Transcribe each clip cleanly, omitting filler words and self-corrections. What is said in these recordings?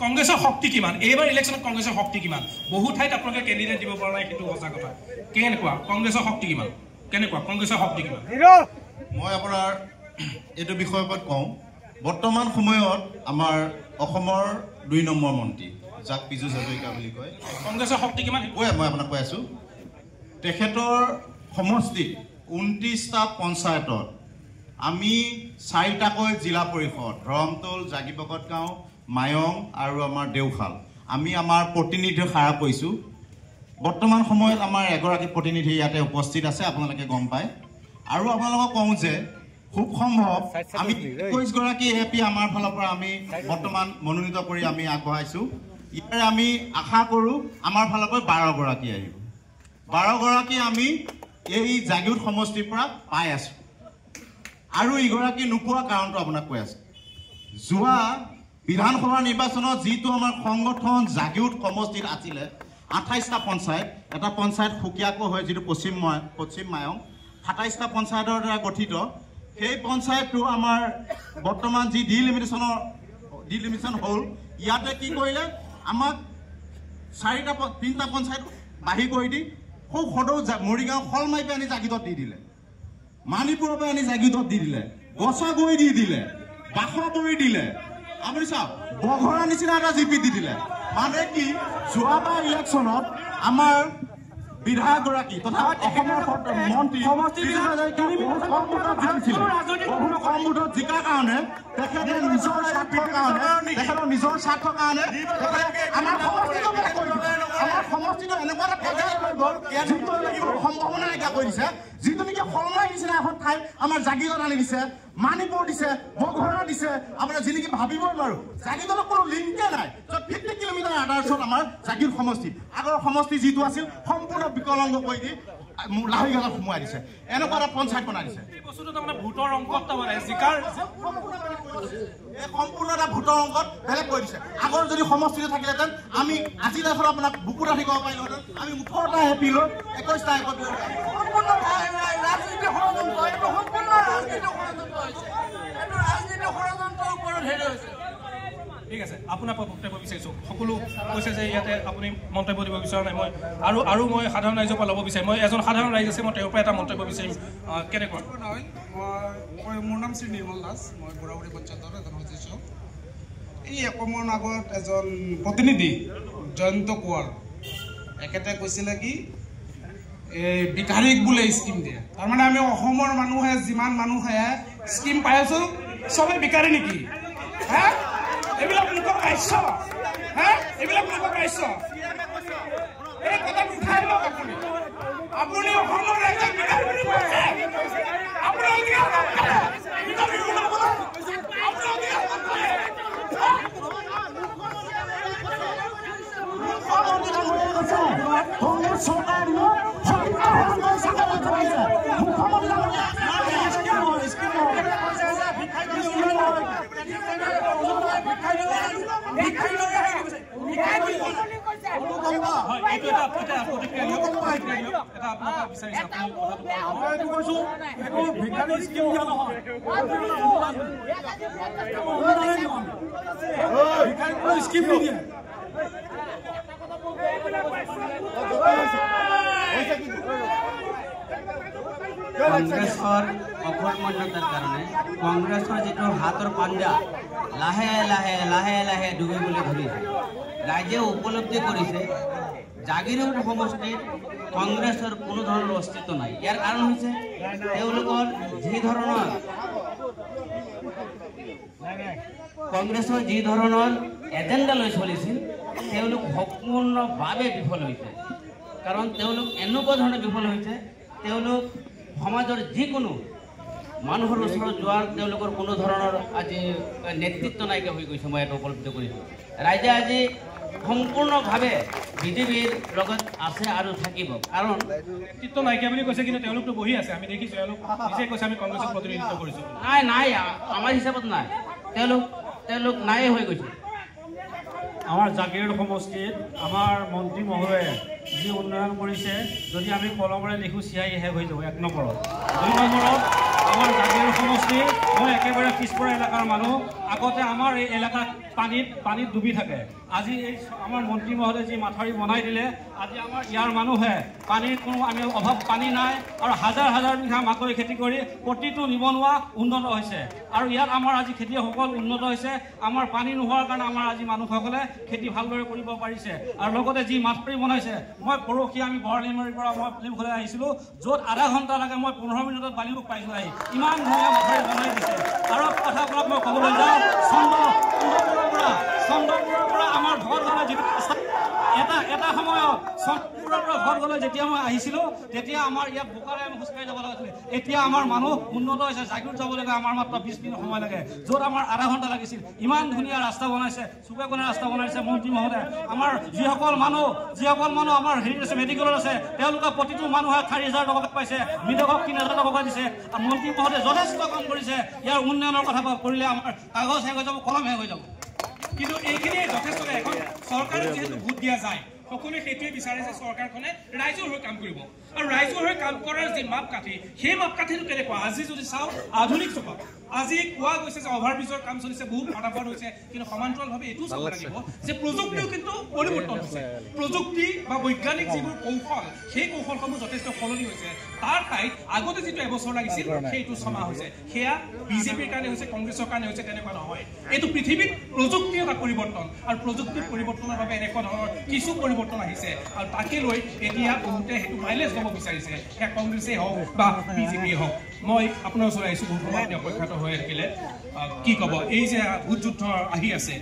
কংগ্ৰেছৰ শক্তি কিমান এইবাৰ ইলেকশ্যনত কংগ্ৰেছৰ শক্তি কিমান বহু ঠাইত আপোনালোকে কেণ্ডিডেট দিব পৰা নাই কিন্তু সঁচা কথা কেনেকুৱা কংগ্ৰেছৰ শক্তি কিমান কেনেকুৱা কংগ্ৰেছৰ শক্তি কিমান মই আপোনাৰ এইটো বিষয়ৰ ওপৰত কওঁ বৰ্তমান সময়ত আমাৰ অসমৰ 2 নম্বৰ মন্ত্ৰী যাক পীযুষ হাজৰিকা বুলি কয় কংগ্ৰেছৰ শক্তি কিমান মই আপোনাক কৈ আছো তেখেতৰ সমষ্টিত 29টা পঞ্চায়তত আমি 4টাকৈ জিলা পৰিষদ ৰমতল জাগিবকত গাঁও মায়ং আৰু আমাৰ দেউখাল আমি আমাৰ প্ৰতিনিধি খাৰা কৈছো বৰ্তমান সময়ত আমাৰ এগৰাকী প্ৰতিনিধি ইয়াতে উপস্থিত আছে আপোনালোকে গম পায় আৰু আপোনালোকক কওঁ যে খুব সম্ভৱ আমি 21 গৰাকী এপি আমাৰ ফালৰ পৰা আমি বৰ্তমান মনোনীত কৰি আমি আগবঢ়াইছো ইয়াৰ আমি আশা কৰো আমাৰ ফালৰ পৰা 12 গৰাকী আহিব 12 গৰাকী আমি এই জাগিউত সমষ্টিৰ পৰা পাই আছো আৰু ইগৰাকী নোপোৱা কাৰণটো আপোনাক কৈ আছে যোৱা বিধানসভা নিৰ্বাচনত যিটো আমাৰ সংগঠন জাগিউত সমষ্টিত আছিলে 28টা পঞ্চায়ত এটা পঞ্চায়ত খুকিয়াকৈ হয় যিটো পশ্চিম মায়ং 27টা পঞ্চায়তৰ দ্বাৰা গঠিত সেই পঞ্চায়তটো আমাৰ বৰ্তমান যি ডিলিমিটেশ্যন হ'ল ইয়াতে কি কৰিলে আমাক 3টা পঞ্চায়ত বাঢ়ি কৰি দি খুব সদৌ মৰিগাঁও খলমাই আনি জাগিতত দি দিলে মানিপুৰৰ পৰা আনি জাগিতত দি দিলে গছাগুৰি দি দিলে বাসাগুৰি দিলে আপুনি চাওক বঘৰা নিচিনা এটা জিপি দি দিলে মানে কি যোৱাবাৰ ইলেকশ্যনত আমাৰ বিধায়কগৰাকী তথা অসমৰ মন্ত্ৰী কম ভোটত জিকাৰ কাৰণে তেখেতে নিজৰ স্বাৰ্থৰ কাৰণে আমাৰ সমষ্টিটো এনেকুৱা এটা পৰ্যায় হৈ গ'ল সম্ভাৱনা নাইকিয়া কৰি দিছে যিটো নেকি সলমাই নিচিনা এখন ঠাই আমাৰ জাগিৰত আনি দিছে মানিপুৰ দিছে বঘৰা দিছে আপোনাৰ যি নেকি ভাবিবই নোৱাৰো জাগিৰত কোনো লিংকে নাই 50 কিলোমিটাৰ আদাৰ্চত আমাৰ জাগিৰ সমষ্টি আগৰ সমষ্টি যিটো আছিল সম্পূৰ্ণ বিকলংগ কৰি দি লাহিগালত সোমোৱাই দিছে এনেকুৱা এটা পঞ্চায়ত বনাই দিছে এই বস্তুটো তাৰমানে ভোটৰ অংকত তাৰমানে জিকাৰ সম্পূৰ্ণ এটা ভোটৰ অংকত বেলেগ কৰি দিছে আগৰ যদি সমষ্টিটো থাকিলেহেঁতেন আমি আজি দেখোন আপোনাক বুকুত ৰাখি ক'ব পাৰিলোহেঁতেন আমি 18টা এপি লৈ 21টা একত ঠিক আছে আপোনাৰ বক্তব্য বিচাৰিছোঁ সকলো কৈছে যে ইয়াতে আপুনি মন্তব্য দিব বিচৰা নাই মই আৰু মই সাধাৰণ ৰাইজৰ পৰা ল'ব বিচাৰিম মই এজন সাধাৰণ ৰাইজ আছে মই তেওঁৰ পৰা এটা মন্তব্য বিচাৰিম কেনেকুৱা মোৰ নাম শ্ৰী নিৰ্মল দাস মই বুঢ়াবুঢ়ী পঞ্চায়তৰ এজন সদস্য এই অকণমান আগত এজন প্ৰতিনিধি জয়ন্ত কোঁৱৰ এখেতে কৈছিলে কি এই ভিকাৰীক বোলে স্কিম দিয়ে তাৰমানে আমি অসমৰ মানুহে যিমান মানুহে স্কিম পাই আছোঁ চবেই ভিকাৰী নেকি হে এইবিলাক লোকক আহিছ হে এইবিলাক লোকক আহিছ এই কথাটো উঠাই লওক আপুনি অসমৰ ৰাইজক ভিকাৰী বুলি কৈছে আপুনি অধিকাৰ ভিকাৰী কংগ্ৰেছৰ অকৰ্মণ্যতাৰ কাৰণে কংগ্ৰেছৰ যিটো হাতৰ পাঞ্জা লাহে লাহে ডুবিবলৈ ধৰিছে ৰাইজে উপলব্ধি কৰিছে জাগিৰোড সমষ্টিত কংগ্ৰেছৰ কোনো ধৰণৰ অস্তিত্ব নাই ইয়াৰ কাৰণ হৈছে তেওঁলোকৰ যি ধৰণৰ কংগ্ৰেছৰ যি ধৰণৰ এজেণ্ডা লৈ চলিছিল তেওঁলোক সম্পূৰ্ণভাৱে বিফল হৈছে কাৰণ তেওঁলোক এনেকুৱা ধৰণে বিফল হৈছে তেওঁলোক সমাজৰ যিকোনো মানুহৰ ওচৰত যোৱাৰ তেওঁলোকৰ কোনো ধৰণৰ আজি নেতৃত্ব নাইকিয়া হৈ গৈছে মই এইটো উপলব্ধি কৰিছোঁ ৰাইজে আজি সম্পূৰ্ণভাৱে বিজেপিৰ লগত আছে আৰু থাকিব কাৰণ নেতৃত্ব নাইকিয়া বুলি কৈছে কিন্তু তেওঁলোকতো বহি আছে আমি দেখিছোঁ তেওঁলোক নিজে কৈছে আমি কংগ্ৰেছক প্ৰতিনিধিত্ব কৰিছোঁ নাই আমাৰ হিচাপত নাই তেওঁলোক নাই হৈ গৈছে আমাৰ জাগিৰোড সমষ্টিত আমাৰ মন্ত্ৰী মহোদয়ে যি উন্নয়ন কৰিছে যদি আমি কলমেৰে লিখোঁ চিয়াই শেষ হৈ যাব 1 নম্বৰত 2 নম্বৰত আমাৰ জাগিৰোড সমষ্টি মই একেবাৰে পিছপৰা এলেকাৰ মানুহ। আগতে আমাৰ এই এলেকাত পানীত ডুবি থাকে। আজি এই আমাৰ মন্ত্ৰী মহোদয়ে যি মাথাউৰি বনাই দিলে, আজি আমাৰ ইয়াৰ মানুহে পানীৰ কোনো আমি অভাৱ পানী নাই আৰু হাজাৰ হাজাৰ বিঘা মাকৈ খেতি কৰি প্ৰতিটো নিবনুৱা উন্নত হৈছে। আৰু ইয়াত আমাৰ আজি খেতিয়কসকল উন্নত হৈছে। আমাৰ পানী নোহোৱাৰ কাৰণে আমাৰ আজি মানুহসকলে খেতি ভালদৰে কৰিব পাৰিছে। আৰু লগতে যি মাথাউৰি বনাইছে, মই পৰহি আমি বৰালিমাৰীৰ পৰা মই ফিল্মলৈ আহিছিলোঁ, য'ত আধা ঘণ্টা লাগে মই 15 মিনিটত বালিমুখ পাইছোঁ আহি। ইমান ধুনীয়া মাথাউৰি বনাই দিছে। আৰু কথাবিলাক মই ক'বলৈ যাওঁ, চন্দ্ৰপুৰৰ পৰা আমাৰ ঘৰ গ'লে যিটো এটা সময়ত চন্দ্ৰপুৰৰ পৰা ঘৰ গ'লে যেতিয়া মই আহিছিলোঁ, তেতিয়া আমাৰ ইয়াত বোকাৰে আমি খোজকাঢ়ি যাব লাগিছিলে। এতিয়া আমাৰ মানুহ উন্নত হৈছে। জাগিৰোড যাবলৈকে আমাৰ মাত্ৰ 20 মিনিট সময় লাগে, য'ত আমাৰ আধা ঘণ্টা লাগিছিল। ইমান ধুনীয়া ৰাস্তা বনাইছে, চুকে কোণে ৰাস্তা বনাইছে মন্ত্ৰী মহোদয়ে। আমাৰ যিসকল মানুহ আমাৰ হেৰি আছে, মেডিকেলত আছে, তেওঁলোকে প্ৰতিটো মানুহে 4,000 টকা পাইছে, মৃতকক 3,000 টকা দিছে। আৰু মন্ত্ৰী মহোদয়ে যথেষ্ট কাম কৰিছে। ইয়াৰ উন্নয়নৰ কথা কৰিলে আমাৰ কাগজ শেষ হৈ যাব, কলম শেষ হৈ যাব। কিন্তু এইখিনিয়ে যথেষ্ট। এখন চৰকাৰে যিহেতু ভোট দিয়া যায়, সকলোৱে সেইটোৱে বিচাৰে যে চৰকাৰখনে ৰাইজৰ হৈ কাম কৰিব। আৰু ৰাইজৰ হৈ কাম কৰাৰ যি মাপকাঠি, সেই মাপকাঠিটো কেনেকুৱা? আজি যদি চাওঁ আধুনিক যুগত, আজি কোৱা গৈছে যে অভাৰব্ৰিজৰ কাম চলিছে, বহুত ফটাফট হৈছে, কিন্তু সমান্তৰালভাৱে এইটোও চাব লাগিব যে প্ৰযুক্তিও কিন্তু পৰিৱৰ্তন হৈছে। প্ৰযুক্তি বা বৈজ্ঞানিক যিবোৰ কৌশল, সেই কৌশলসমূহ যথেষ্ট সলনি হৈছে। তাৰ ঠাইত আগতে যিটো এবছৰ লাগিছিল, সেইটো 6 মাহ হৈছে। সেয়া বিজেপিৰ কাৰণে হৈছে, কংগ্ৰেছৰ কাৰণে হৈছে, তেনেকুৱা নহয়। এইটো পৃথিৱীত প্ৰযুক্তিৰ এটা পৰিৱৰ্তন, আৰু প্ৰযুক্তিৰ পৰিৱৰ্তনৰ বাবে এনেকুৱা ধৰণৰ কিছু পৰিৱৰ্তন আহিছে। আৰু তাকে লৈ এতিয়া বহুতে সেইটো মাইলেজ ল'ব বিচাৰিছে, সেয়া কংগ্ৰেছেই হওক বা বিজেপিয়ে হওক। মই আপোনাৰ ওচৰলৈ আহিছোঁ, বহুত সময় আপুনি অপেক্ষাত হৈ থাকিলে। কি ক'ব, এই যে ভোট যুদ্ধ আহি আছে,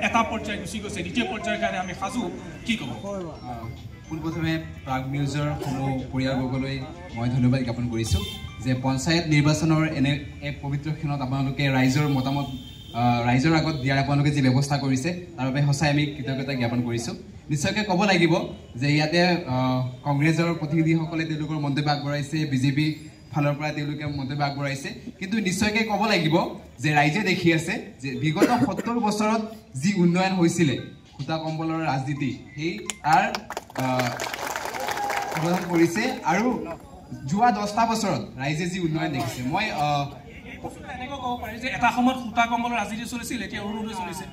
এটা পৰ্যায় গুচি গৈছে, দ্বিতীয় পৰ্যায়ৰ কাৰণে আমি সাজু, কি ক'ব? পোনপ্ৰথমে প্ৰাগ নিউজৰ সমূহ পৰিয়ালবৰ্গলৈ মই ধন্যবাদ জ্ঞাপন কৰিছোঁ যে পঞ্চায়ত নিৰ্বাচনৰ এনে এক পবিত্ৰ ক্ষণত আপোনালোকে ৰাইজৰ মতামত ৰাইজৰ আগত দিয়াৰ আপোনালোকে যি ব্যৱস্থা কৰিছে, তাৰ বাবে সঁচাই আমি কৃতজ্ঞতা জ্ঞাপন কৰিছোঁ। নিশ্চয়কৈ ক'ব লাগিব যে ইয়াতে কংগ্ৰেছৰ প্ৰতিনিধিসকলে তেওঁলোকৰ মন্তব্য আগবঢ়াইছে, বিজেপি ফালৰ পৰা তেওঁলোকে মন্তব্য আগবঢ়াইছে, কিন্তু নিশ্চয়কৈ ক'ব লাগিব যে ৰাইজে দেখি আছে যে বিগত 70 বছৰত যি উন্নয়ন হৈছিলে, সূতা কম্বলৰ ৰাজনীতি, সেই তাৰ অৱদান কৰিছে। আৰু যোৱা 10টা বছৰত ৰাইজে যি উন্নয়ন দেখিছে, মই এনেকৈ ক'ব পাৰি যে এটা সময়ত সূতা কম্বলৰ ৰাজনীতি চলিছিল, এতিয়া অৰুণোদয় চলিছে।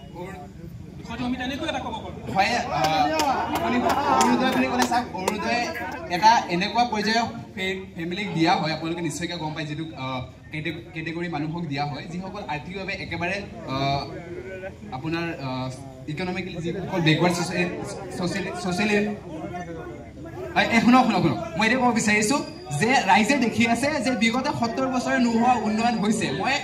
আমি তেনেকৈ এটা ক'ব পাৰোঁ। হয়, আপুনি অৰুণোদয় বুলি ক'লে চাওক, অৰুণোদয় এটা এনেকুৱা পৰ্যায়ৰ ফেমিলিক দিয়া হয়, আপোনালোকে নিশ্চয়কৈ গম পায়, যিটো কেটেগৰী মানুহক দিয়া হয়, যিসকল আৰ্থিকভাৱে একেবাৰে আপোনাৰ ইকনমিকেলি যিসকল বেকৱাৰ্ড ছ'চিয়েলি। শুনক, মই এতিয়া ক'ব বিচাৰিছোঁ যে ৰাইজে দেখি আছে যে বিগত 70 বছৰে নোহোৱা উন্নয়ন হৈছে। মই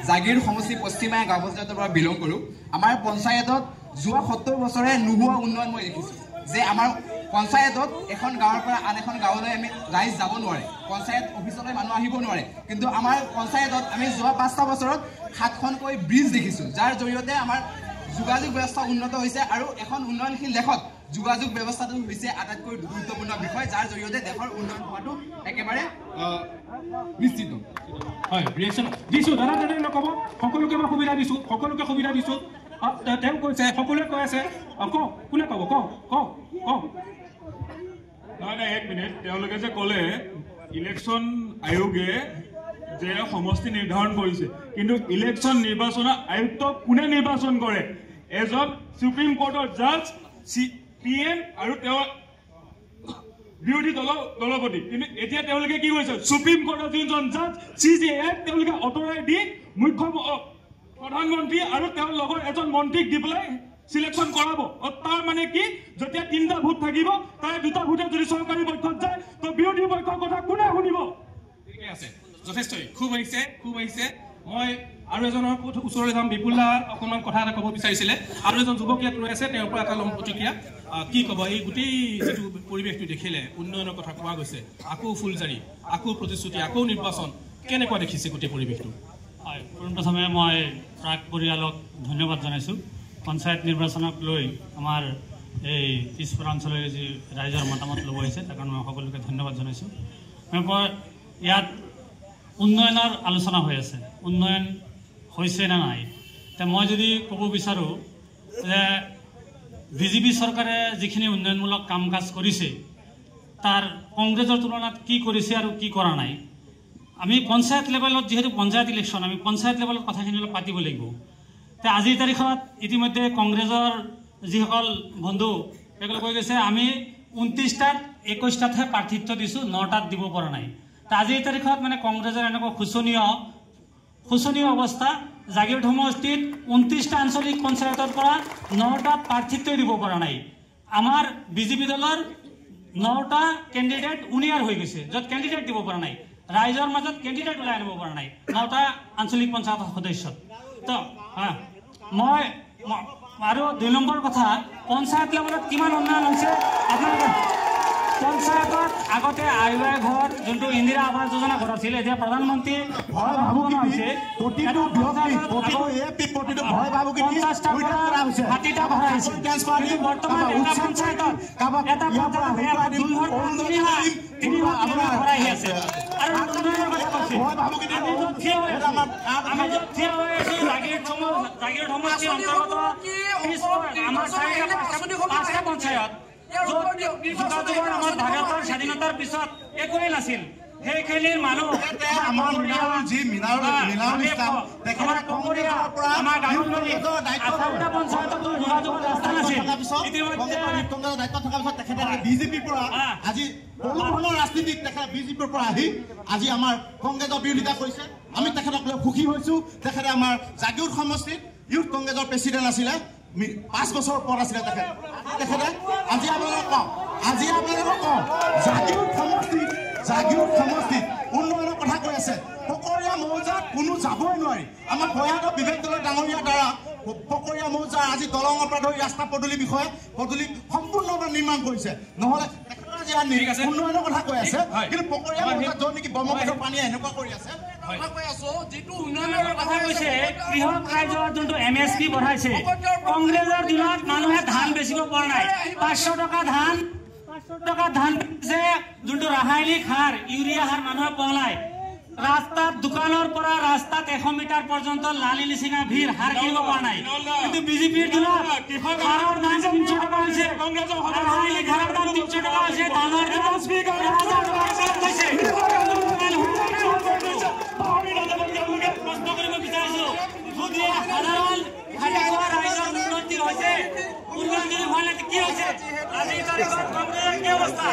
জাগিৰোড সমষ্টি পশ্চিমায়া গাঁও পঞ্চায়তৰ পৰা বিলং কৰোঁ। আমাৰ পঞ্চায়তত যোৱা 70 বছৰে নোহোৱা উন্নয়ন মই দেখিছোঁ। যে আমাৰ পঞ্চায়তত এখন গাঁৱৰ পৰা আন এখন গাঁৱলৈ আমি ৰাইজ যাব নোৱাৰে, পঞ্চায়ত অফিচলৈ মানুহ আহিব নোৱাৰে, কিন্তু আমাৰ পঞ্চায়তত আমি যোৱা 5টা বছৰত 7খনকৈ ব্ৰিজ দেখিছোঁ, যাৰ জৰিয়তে আমাৰ যোগাযোগ ব্যৱস্থা উন্নত হৈছে। আৰু এখন উন্নয়নশীল দেশত যোগাযোগ ব্যৱস্থাটো হৈছে আটাইতকৈ গুৰুত্বপূৰ্ণ বিষয়, যাৰ জৰিয়তে দেশৰ উন্নয়ন হোৱাটো একেবাৰে নিশ্চিত। হয়, ৰিয়েকশ্যন দিছোঁ দাদা, তেনেকৈ নক'ব, সকলোকে মই সুবিধা দিছোঁ, সকলোকে সুবিধা দিছোঁ। তেওঁ কৈছে, সকলোৱে কৈ আছে, কওক, কোনে ক'ব, কওক। নহয়, 1 মিনিট। তেওঁলোকে যে ক'লে ইলেকশ্যন আয়োগে যে সমষ্টি নিৰ্ধাৰণ কৰিছে, কিন্তু ইলেকশ্যন নিৰ্বাচনৰ আয়ুক্ত কোনে নিৰ্বাচন কৰে? এজন সুপ্ৰিম কোৰ্টৰ জাজ, PM আৰু তেওঁৰ বিৰোধী দলপতি। কিন্তু এতিয়া তেওঁলোকে কি কৰিছে? সুপ্ৰিম কোৰ্টৰ যিজন জাজ, CJA তেওঁলোকে আঁতৰাই দি প্ৰধানমন্ত্ৰী আৰু তেওঁৰ লগৰ এজন মন্ত্ৰীক দি পেলাই সিলেকশ্যন কৰাব। তাৰ মানে কি, যেতিয়া 3টা ভোট থাকিব, তাৰে 2টা ভোটে যদি চৰকাৰী পক্ষত যায়, তো বিৰোধী পক্ষৰ কথা কোনে শুনিব? ঠিকে আছে, যথেষ্টই খুব আহিছে। মই আৰু এজনৰ ওচৰলৈ যাম। বিপুল দা অকণমান কথা এটা ক'ব বিচাৰিছিলে, আৰু এজন যুৱক ইয়াত ৰৈ আছে, তেওঁৰ পৰা এটা ল'ম প্ৰতিক্ৰিয়া। কি ক'ব, এই গোটেই যিটো পৰিৱেশটো দেখিলে, উন্নয়নৰ কথা কোৱা গৈছে, আকৌ ফুলজাৰি, আকৌ প্ৰতিশ্ৰুতি, আকৌ নিৰ্বাচন, কেনেকুৱা দেখিছে গোটেই পৰিৱেশটো? হয়, পোনপ্ৰথমে মই প্ৰাগ পৰিয়ালক ধন্যবাদ জনাইছোঁ। পঞ্চায়ত নিৰ্বাচনক লৈ আমাৰ এই পিছপৰা অঞ্চলৰ যি ৰাইজৰ মতামত ল'ব আহিছে, তাৰ কাৰণে মই সকলোকে ধন্যবাদ জনাইছোঁ। ইয়াত উন্নয়নৰ আলোচনা হৈ আছে, উন্নয়ন হৈছে নে নাই। এতিয়া মই যদি ক'ব বিচাৰোঁ যে বিজেপি চৰকাৰে যিখিনি উন্নয়নমূলক কাম কাজ কৰিছে, তাৰ কংগ্ৰেছৰ তুলনাত কি কৰিছে আৰু কি কৰা নাই, আমি পঞ্চায়ত লেভেলত যেহেতু পঞ্চায়ত ইলেকশ্যন আমি পঞ্চায়ত লেভেলত কথাখিনি অলপ পাতিব লাগিব তে আজিৰ তাৰিখত ইতিমধ্যে কংগ্ৰেছৰ যিসকল বন্ধু তেওঁলোকে কৈ গৈছে আমি 29টাত 21টাতহে প্ৰাৰ্থিত্ব দিছোঁ 9টাত দিব পৰা নাই তে আজিৰ তাৰিখত মানে কংগ্ৰেছৰ এনেকুৱা শোচনীয় অৱস্থা জাগীৰোড সমষ্টিত 29টা আঞ্চলিক পঞ্চায়তৰ পৰা 9টাত প্ৰাৰ্থিত্ব দিব পৰা নাই আমাৰ বিজেপি দলৰ 9টা কেণ্ডিডেট উনিয়াৰ হৈ গৈছে য'ত কেণ্ডিডেট দিব পৰা নাই ৰাইজৰ মাজত কেণ্ডিডেট ওলাই আনিব পৰা নাই 9টা আঞ্চলিক পঞ্চায়তৰ সদস্যত তো মই আৰু 2 নম্বৰ কথা পঞ্চায়ত লেভেলত কিমান উন্নয়ন হৈছে আপোনালোকে পঞ্চায়তত আগতে আইৱাই ঘৰ যোনটো ইন্দিৰা আৱাস যোজনা ঘৰ আছিল এতিয়া প্ৰধানমন্ত্ৰী ঘৰ ভাবুকি হৈছে প্ৰতিটো ব্যক্তি প্ৰতিটো এপি প্ৰতিটো ভয় ভাবুকি 50টা কৰা হৈছে 60টা ঘৰ আহিছে কিন্তু বৰ্তমান এটা পঞ্চায়তত এটা পঞ্চায়ত 2 ঘৰ তিনি আপোনাৰ ঘৰ আহি আছে আৰু উন্নয়নৰ কথা কৈছে ভয় ভাবুকি আমি য'ত থিয় হৈ আছো জাগীৰোড সমষ্টিৰ অন্তৰ্গত আমাৰ 4টা পঞ্চায়ত যোগাযোগৰ আমাৰ ভাৰতৰ স্বাধীনতাৰ পিছত একোৱেই নাছিল সেইখিনিৰ মানুহ আমাৰ যি আমাৰ গাঁৱত পঞ্চায়ততো যোগাযোগৰ ৰাস্তা নাছিল দায়িত্ব থকাৰ পিছত তেখেতে বিজেপিৰ পৰা আজি কোনো ধৰণৰ ৰাজনীতিত তেখেতে বিজেপিৰ পৰা আহি আজি আমাৰ কংগ্ৰেছৰ বিৰোধিতা কৰিছে আমি তেখেতক লৈ সুখী হৈছোঁ তেখেতে আমাৰ জাগীৰোড সমষ্টিত ইউথ কংগ্ৰেছৰ প্ৰেচিডেণ্ট আছিলে 5 বছৰ পৰ আছিলে তেখেতে আজি আপোনালোকক কওঁ জাগীৰোড সমষ্টিত উন্নয়নৰ কথা কৈ আছে পকৰীয়া মৌজাত কোনো যাবই নোৱাৰি আমাৰ ভয়াত বিবেক দলৰ ডাঙৰীয়াৰ দ্বাৰা পকৰীয়া মৌজাৰ আজি দলঙৰ পৰা ধৰি ৰাস্তা পদূলি সম্পূৰ্ণভাৱে নিৰ্মাণ কৰিছে নহ'লে উন্নয়নৰ কথা কৈ আছে কিন্তু পকৰীয়া মৌজাত য'ত নেকি ব্ৰহ্মপুত্ৰৰ পানীয়ে এনেকুৱা কৰি আছে কৃষক ৰাইজৰ যোনটো MSP বঢ়াইছে কংগ্ৰেছৰ দিনত মানুহে ধান বেচিব পৰা নাই 500 টকা ধান যে যোনটো ৰাসায়নিক সাৰ ইউৰিয়া সাৰ মানুহে পলাই ৰাস্তাত দোকানৰ পৰা ৰাস্তাত 100 মিটাৰ পৰ্যন্ত লালি লিচিঙা ভিৰ সাৰ কিনিব পৰা নাই কিন্তু বিজেপিৰ দিনত সাৰৰ দাম 300 টকা হৈছে কংগ্ৰেছৰ ৰাসায়নিক সাৰৰ দাম 300 টকা হৈছে ধানৰ দাম 1000 টকা হৈছে প্ৰশ্ন কৰিব বিচাৰিছো যদি সাধাৰণ ৰাইজৰ উন্নতি হৈছে উন্নয়ন যদি হোৱা নাই কি হৈছে আজিৰ তাৰিখত কংগ্ৰেছৰ কি অৱস্থা